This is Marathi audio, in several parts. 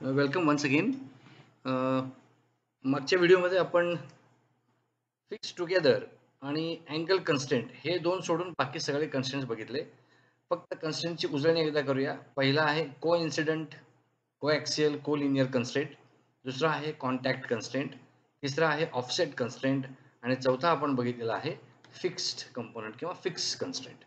Welcome once again. मागच्या व्हिडिओमध्ये आपण फिक्स टुगेदर आणि अँगल कन्स्टेंट हे दोन सोडून बाकी सगळे कन्स्टेंट्स बघितले. फक्त कन्स्टेंटची उजळणी एकदा करूया. पहिला आहे को इन्सिडेंट, को ॲक्सियल, को लिनियर कन्स्टेंट. दुसरा आहे कॉन्टॅक्ट कन्स्टेंट. तिसरा आहे ऑफसेट कन्स्टेंट आणि चौथा आपण बघितलेला आहे फिक्स्ड कंपोनंट किंवा फिक्स कन्स्टेंट.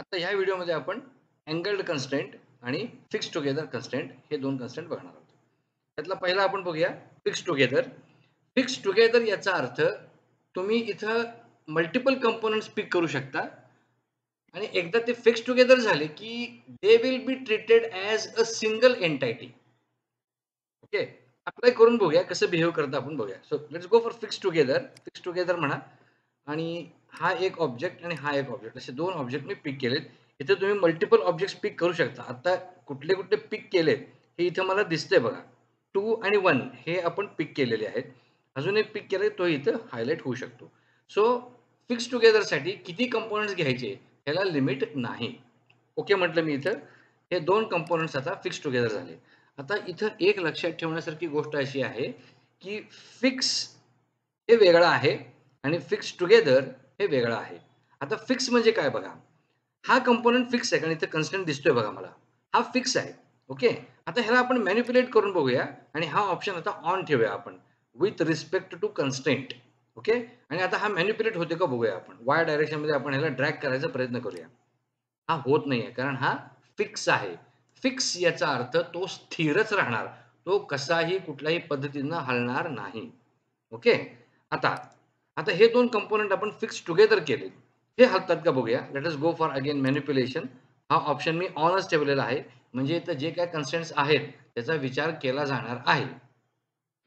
आता ह्या व्हिडिओमध्ये आपण अँगल्ड कन्स्टेंट आणि फिक्स टुगेदर कन्स्टेंट हे दोन कन्स्टेंट बघणार आहोत. त्यातला पहिला आपण बघूया फिक्स टुगेदर. फिक्स टुगेदर याचा अर्थ तुम्ही इथं मल्टिपल कंपोनंट्स पिक करू शकता आणि एकदा ते फिक्स टुगेदर झाले की they will be treated as a single entity. Okay, apply करून बघूया कसं बिहेव करतं आपण बघूया. So let's go for fix together. Fix together म्हणा आणि हा एक ऑब्जेक्ट आणि हा एक ऑब्जेक्ट असे दोन ऑब्जेक्ट मी पिक केलेत. इथे तुम्ही मल्टिपल ऑब्जेक्ट्स पिक करू शकता. आता कुठले कुठले पिक केलेत हे इथं मला दिसतंय बघा. 2 आणि 1 हे आपण पिक केलेले आहेत. अजून एक पिक केलंय तो इथं हायलाइट होऊ शकतो. सो फिक्स टुगेदरसाठी किती कंपोनंट्स घ्यायचे ह्याला लिमिट नाही. ओके म्हटलं मी इथं. हे दोन कंपोनंट्स आता फिक्स टुगेदर झाले. आता इथं एक लक्षात ठेवण्यासारखी गोष्ट अशी आहे की फिक्स हे वेगळं आहे आणि फिक्स टुगेदर हे वेगळं आहे. आता फिक्स म्हणजे काय बघा. हा कंपोनंट फिक्स आहे कारण इथे कन्स्टंट दिसतोय बघा मला. हा फिक्स आहे. ओके. आता ह्याला आपण मॅनिप्युलेट करून बघूया आणि हा ऑप्शन आता ऑन ठेवूया आपण with respect to constraint. Okay. आणि आता हा मॅनिप्युलेट होते का बघूया आपण. वाय डायरेक्शनमध्ये आपण ह्याला ड्रॅग करायचा प्रयत्न करूया. हा होत नाहीये कारण हा फिक्स आहे. फिक्स याचा अर्थ तो स्थिरच राहणार. तो कसाही कुठल्याही पद्धतीनं हलणार नाही. ओके. आता आता हे दोन कंपोनंट आपण फिक्स टुगेदर केले. हे हलतात का बघूया. Let us go for again manipulation. हा ऑप्शन मी ऑनच ठेवलेला आहे. म्हणजे इथं जे काही कन्स्ट्रेंट्स आहेत त्याचा विचार केला जाणार आहे.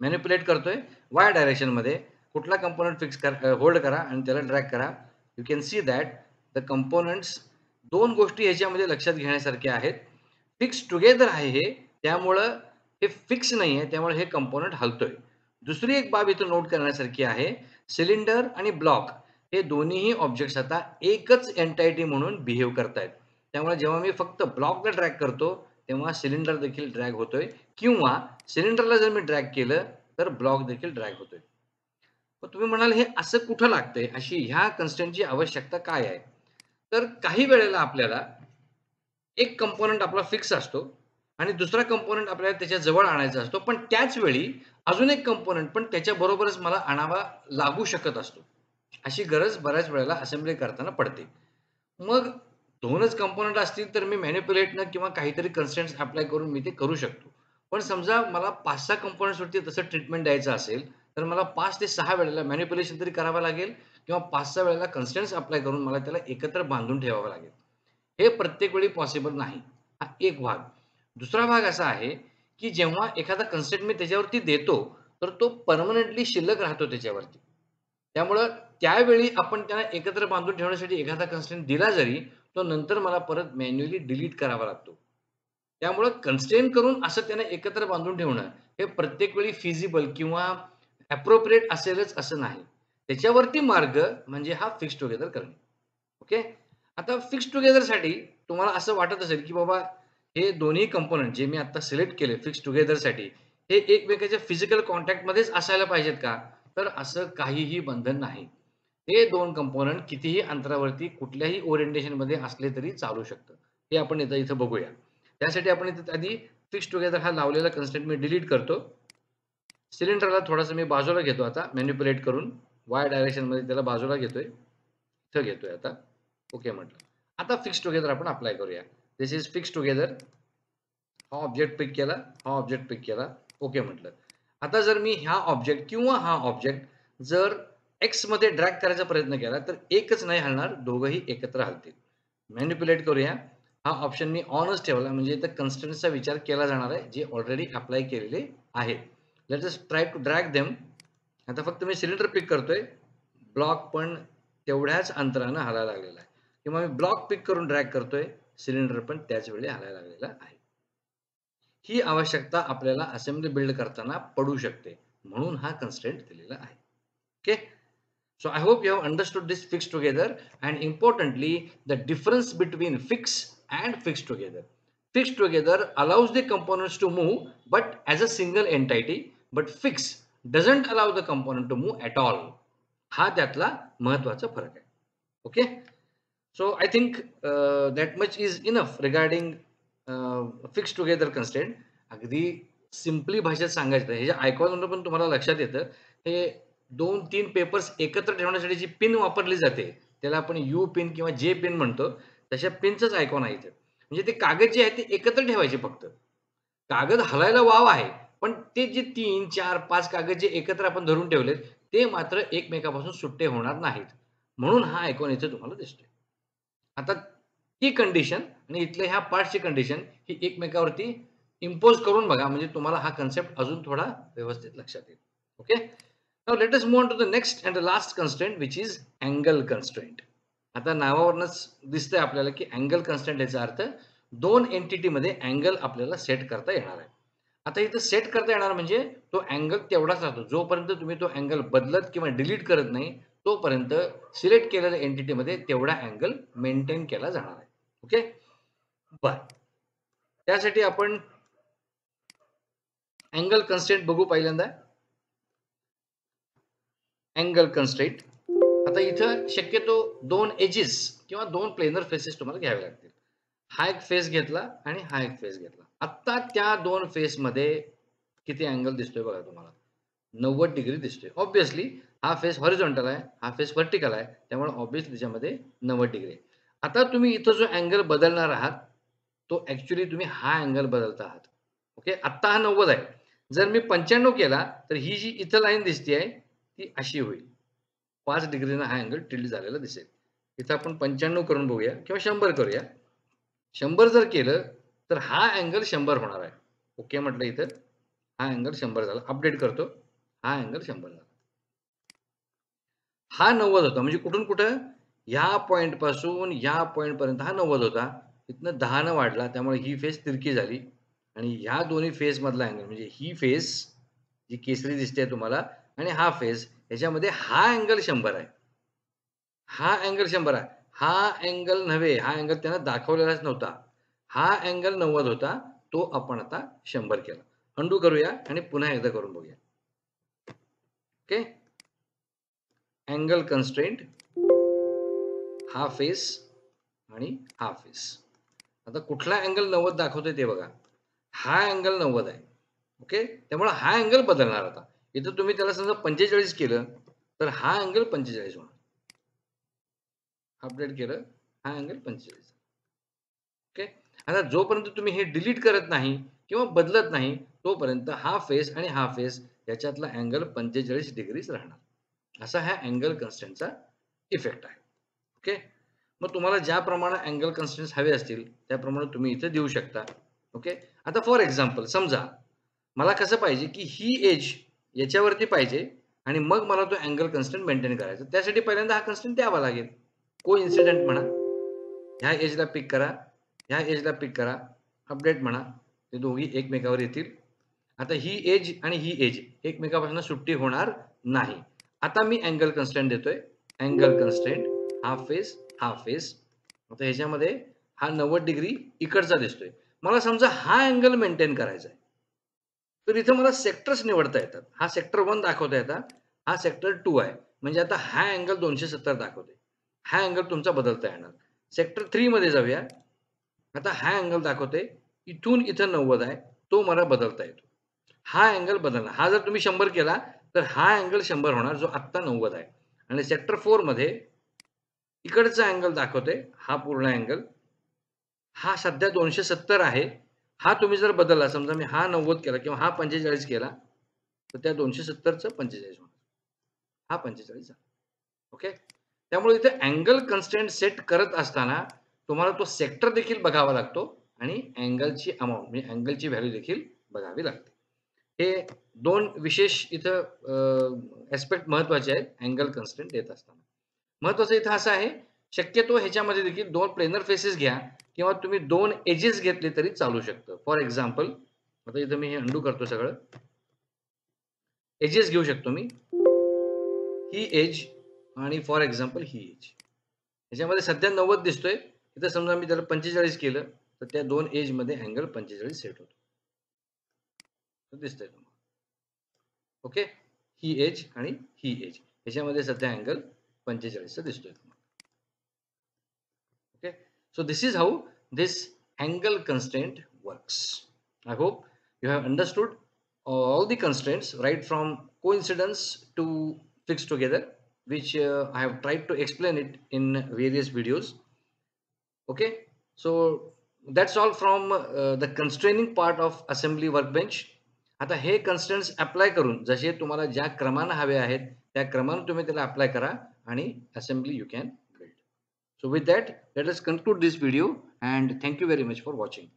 मॅनिप्युलेट करतोय वाय डायरेक्शनमध्ये. कुठला कंपोनंट फिक्स होल्ड करा आणि त्याला ड्रॅग करा. You can see that the components दोन गोष्टी ह्याच्यामध्ये लक्षात घेण्यासारख्या आहेत. फिक्स टुगेदर आहे हे, त्यामुळं हे फिक्स नाहीये, त्यामुळे हे कंपोनंट हलतोय. दुसरी एक बाब इथं नोट करण्यासारखी आहे. सिलिंडर आणि ब्लॉक हे दोन्हीही ऑब्जेक्ट्स आता एकच एंटाइटी म्हणून बिहेव करतायत. त्यामुळे जेव्हा मी फक्त ब्लॉकला ड्रॅग करतो, तेव्हा सिलिंडर देखील ड्रॅग होतोय किंवा सिलिंडरला जर मी ड्रॅग केलं, तर ब्लॉक देखील ड्रॅग होतोय. मग तुम्ही म्हणाल हे असं कुठं लागतंय? अशी ह्या कन्स्ट्रेंटची आवश्यकता काय आहे? तर काही वेळेला आपल्याला एक कंपोनंट आपला फिक्स असतो आणि दुसरा कंपोनंट आपल्याला त्याच्या जवळ आणायचा असतो. पण त्याच वेळी अजून एक कंपोनंट पण त्याच्याबरोबरच मला आणावा लागू शकत असतो. अशी गरज बऱ्याच वेळेला असेंबली करताना पडते. मग 2च कंपोनंट असतील तर मी मॅनिप्युलेटनं किंवा काहीतरी कन्स्ट्रेंट्स अप्लाय करून मी ते करू शकतो. पण समजा मला 5-6 कंपोनंट्सवरती तसं ट्रीटमेंट द्यायचं असेल, तर मला 5 ते 6 वेळेला मॅनिप्युलेशन तरी करावं लागेल किंवा 5-6 वेळेला कन्स्ट्रेंट्स अप्लाय करून मला त्याला एकत्र बांधून ठेवावं लागेल. हे प्रत्येक वेळी पॉसिबल नाही. हा एक भाग. दुसरा भाग असा आहे, की जेव्हा एखादा कन्स्ट्रेंट मी त्याच्यावरती देतो, तर तो पर्मनंटली शिल्लक राहतो त्याच्यावरती. त्यामुळं त्यावेळी आपण त्याला एकत्र बांधून ठेवण्यासाठी एखादा कन्स्ट्रेंट दिला जरी, तो नंतर मला परत मॅन्युअली डिलीट करावा लागतो. त्यामुळं कन्स्ट्रेन करून असं त्याला एकत्र बांधून ठेवणं, हे प्रत्येक वेळी फिजिबल किंवा अप्रोप्रिएट असेलच असं नाही. त्याच्यावरती मार्ग म्हणजे हा फिक्स टुगेदर करणे. ओके. आता फिक्स टुगेदरसाठी तुम्हाला असं वाटत असेल, की बाबा हे दोन्ही कंपोनंट जे मी आता सिलेक्ट केले फिक्स टुगेदरसाठी, हे एकमेकांच्या फिजिकल कॉन्टॅक्टमध्येच असायला पाहिजेत का? तर असं काहीही बंधन नाही. हे 2 कंपोनंट कितीही अंतरावरती कुठल्याही ओरिएंटेशनमध्ये असले तरी चालू शकतं. हे आपण इथं बघूया. त्यासाठी आपण इथे आधी फिक्स टुगेदर हा लावलेला कन्स्ट्रेंट मी डिलीट करतो. सिलिंडरला थोडासा मी बाजूला घेतो आता मॅनिप्युलेट करून. वाय डायरेक्शनमध्ये त्याला बाजूला घेतोय. इथं घेतोय आता. ओके म्हटलं. आता फिक्स टुगेदर आपण अप्लाय करूया. This is fix together. हा ऑब्जेक्ट पिक केला, हा ऑब्जेक्ट पिक केला. ओके म्हटलं. आता जर मी हा ऑब्जेक्ट किंवा हा ऑब्जेक्ट जर एक्समध्ये ड्रॅग करायचा प्रयत्न केला, तर एकच नाही हलणार, दोघंही एकत्र हलतील. मॅनिप्युलेट करूया. हा ऑप्शन मी ऑनच ठेवला म्हणजे इथं कन्स्ट्रेंट्सचा विचार केला जाणार आहे, जे ऑलरेडी अप्लाय केलेले आहेत. Let us try to drag them. आता फक्त मी सिलिंडर पिक करतोय. ब्लॉक पण तेवढ्याच अंतरानं हलायला लागलेला आहे किंवा मी ब्लॉक पिक करून ड्रॅग करतोय. सिलिंडर पण त्याच वेळी हलायला लागलेला आहे. ही आवश्यकता आपल्याला असेंबली बिल्ड करताना पडू शकते. म्हणून हा कन्स्ट्रेंट दिलेला आहे. Okay. So I hope you have understood this fixed together and importantly the difference between fix and fixed together. Fixed together allows the components to move but as a single entity, but fix doesn't allow the component to move at all. हा त्यातला महत्वाचा फरक आहे. Okay, so I think that much is enough regarding fix together constraint. अगदी सिम्पली भाषेत सांगायचं, हे जे ऐकून पण तुम्हाला लक्षात येतं, हे 2-3 पेपर्स एकत्र ठेवण्यासाठी जी पिन वापरली जाते त्याला आपण यू पिन किंवा जे पिन म्हणतो, तशा पिनचंच ऐकून आहे इथे. म्हणजे ते कागद जे आहे ते एकत्र ठेवायचे फक्त. कागद हलायला वाव आहे, पण ते जे 3, 4, 5 कागद जे एकत्र आपण धरून ठेवलेत, ते मात्र एकमेकांपासून सुट्टे होणार नाहीत. म्हणून हा आयकॉन इथे तुम्हाला दिसतोय. आता ही कंडिशन आणि इथल्या ह्या पार्ट्सची कंडिशन ही एकमेकावरती इम्पोज करून बघा, म्हणजे तुम्हाला हा कन्सेप्ट अजून थोडा व्यवस्थित लक्षात येईल. Okay, now let us move on to the next and the last constraint which is angle constraint. आता नावावरूनच दिसतंय आपल्याला की अँगल कन्स्ट्रेंट याचा अर्थ दोन एंटिटीमध्ये अँगल आपल्याला सेट करता येणार आहे. आता इथं सेट करता येणार म्हणजे तो अँगल तेवढाच राहतो जोपर्यंत तुम्ही तो अँगल बदलत किंवा डिलीट करत नाही, तोपर्यंत सिलेक्ट केलेल्या एंटिटीमध्ये तेवढा अँगल मेंटेन केला जाणार आहे. ओके, बर, त्यासाठी आपण अँगल कन्स्ट्रेंट बघू पहिल्यांदा. अँगल कन्स्ट्रेंट, आता इथं शक्यतो दोन एजेस किंवा दोन प्लेनर फेसेस तुम्हाला घ्यावे लागतील. हा एक फेस घेतला आणि हा एक फेस घेतला. आता त्या दोन फेस मध्ये किती अँगल दिसतोय बघा तुम्हाला, 90 डिग्री दिसतोय. ऑब्विसली हा फेस हॉरिझॉन्टल आहे, हा फेस व्हर्टिकल आहे, त्यामुळे ऑब्विसली त्याच्यामध्ये 90 डिग्री. आता तुम्ही इथं जो अँगल बदलणार आहात तो ऍक्च्युली तुम्ही हा अँगल बदलता आहात. ओके, आता हा 90 आहे, जर मी 95 केला तर ही जी इथं लाईन दिसते ती अशी होईल. 5 डिग्रीनं हा अँगल टिल्ट झालेला दिसेल. इथं आपण 95 करून बघूया किंवा 100 करूया. 100 जर केलं तर हा अँगल 100 होणार आहे. ओके म्हटलं, इथं हा अँगल 100 झाला. अपडेट करतो, हा अँगल 100 झाला. हा 90 होता, म्हणजे कुठून कुठं, या पॉइंट पासून या पॉइंट पर्यंत हा 90 होता. इथनं 10 न वाढला, त्यामुळे ही फेस तिरकी झाली आणि ह्या दोन्ही फेस मधला अँगल म्हणजे ही फेस जी केसरी दिसते तुम्हाला आणि हा फेस, याच्यामध्ये हा अँगल 100 आहे. हा अँगल 100 आहे. हा अँगल नव्हे, हा अँगल त्यानं दाखवलेलाच नव्हता. हा अँगल 90 होता, तो आपण आता 100 केला. अंडू करूया आणि पुन्हा एकदा करून बघूया. ओके, अँगल कन्स्ट्रेंट, हा फेस आणि हा फेस. आता कुठला अँगल 90 दाखवतोय ते बघा, हा अँगल 90 आहे. ओके, त्यामुळे हा अँगल बदलणार. आता इथं तुम्ही त्याला समजा 45 केलं तर हा अँगल 45 होणार. अपडेट केलं, हा अँगल 45. ओके, आता जोपर्यंत तुम्ही हे डिलीट करत नाही किंवा बदलत नाही तोपर्यंत हा फेस आणि हा फेस याच्यातला अँगल 45 डिग्रीच राहणार. असा हा अँगल कन्स्ट्रेंटचा इफेक्ट आहे. ओके, मग तुम्हाला ज्याप्रमाणे अँगल कन्स्ट्रेंट्स हवे असतील त्याप्रमाणे तुम्ही इथे देऊ शकता. ओके, आता फॉर एक्झाम्पल समजा मला कसं पाहिजे की ही एज याच्यावरती पाहिजे आणि मग मला तो अँगल कन्स्ट्रेंट मेंटेन करायचा. त्यासाठी पहिल्यांदा हा कन्स्ट्रेंट द्यावा लागेल. को इन्सिडेंट म्हणा, ह्या एजला पिक करा, ह्या एजला पिक करा, अपडेट म्हणा, ते दोघी एकमेकावर येतील. आता ही एज आणि ही एज एकमेकापासून सुट्टी होणार नाही. आता मी अँगल कन्स्ट्रेंट देतोय, अँगल कन्स्ट्रेंट, हा फेस हा फेस. आता ह्याच्यामध्ये हा 90 डिग्री इकडचा दिसतोय. मला समजा हा अँगल मेंटेन करायचा आहे, तर इथं मला सेक्टर्स निवडता येतात. हा सेक्टर 1 दाखवता येतात, हा सेक्टर 2 आहे. म्हणजे आता हा अँगल 270 दाखवते, हा अँगल तुमचा बदलता येणार. सेक्टर 3 मध्ये जाऊया. आता हा अँगल दाखवते, इथून इथं 90 आहे, तो मला बदलता येतो. हा अँगल बदलणार. हा जर तुम्ही 100 केला तर हा अँगल 100 होणार जो आत्ता 90 आहे. आणि सेक्टर 4 मध्ये इकडचा अँगल दाखवते, हा पूर्ण अँगल, हा सध्या 270 आहे. हा तुम्ही जर बदलला, समजा मी हा 90 केला किंवा हा 45 केला तर त्या 270चं 45 होणार. हा 45 झाला. ओके, त्यामुळे इथे अँगल कन्स्ट्रेंट सेट करत असताना तुम्हाला तो सेक्टर देखील बघावा लागतो आणि अँगलची अमाउंट म्हणजे अँगलची व्हॅल्यू देखील बघावी लागते. हे दोन विशेष इथं ॲस्पेक्ट महत्त्वाचे आहेत अँगल कन्स्ट्रेंट देत असताना. महत्त्वाचं इथं असं आहे, शक्यतो ह्याच्यामध्ये देखील दोन प्लेनर फेसेस घ्या किंवा तुम्ही दोन एजेस घेतले तरी चालू शकतं. फॉर एक्झाम्पल, आता इथं मी हे अंडू करतो सगळं. एजेस घेऊ शकतो मी, ही एज आणि फॉर एक्झाम्पल ही एज. ह्याच्यामध्ये सध्या 90 दिसतोय, इथं समजा मी त्याला 45 केलं तर त्या दोन एज मध्ये अँगल 45 सेट होतो. दिसतंय तुम्हाला. ओके, ही एज आणि ही एज ह्याच्यामध्ये सध्या अँगल 45 दिसतोय तुम्हाला. Okay, so this is how this angle constraint works. I hope you have understood all the constraints right from coincidence to fixed together, which I have tried to explain it in various videos. Okay, so that's all from the constraining part of assembly workbench. आता हे constraints apply करून जसे तुम्हाला ज्या क्रमाने हवे आहेत त्या क्रमाने तुम्ही त्याला apply करा आणि assembly you can build. So with that, let us conclude this video and thank you very much for watching.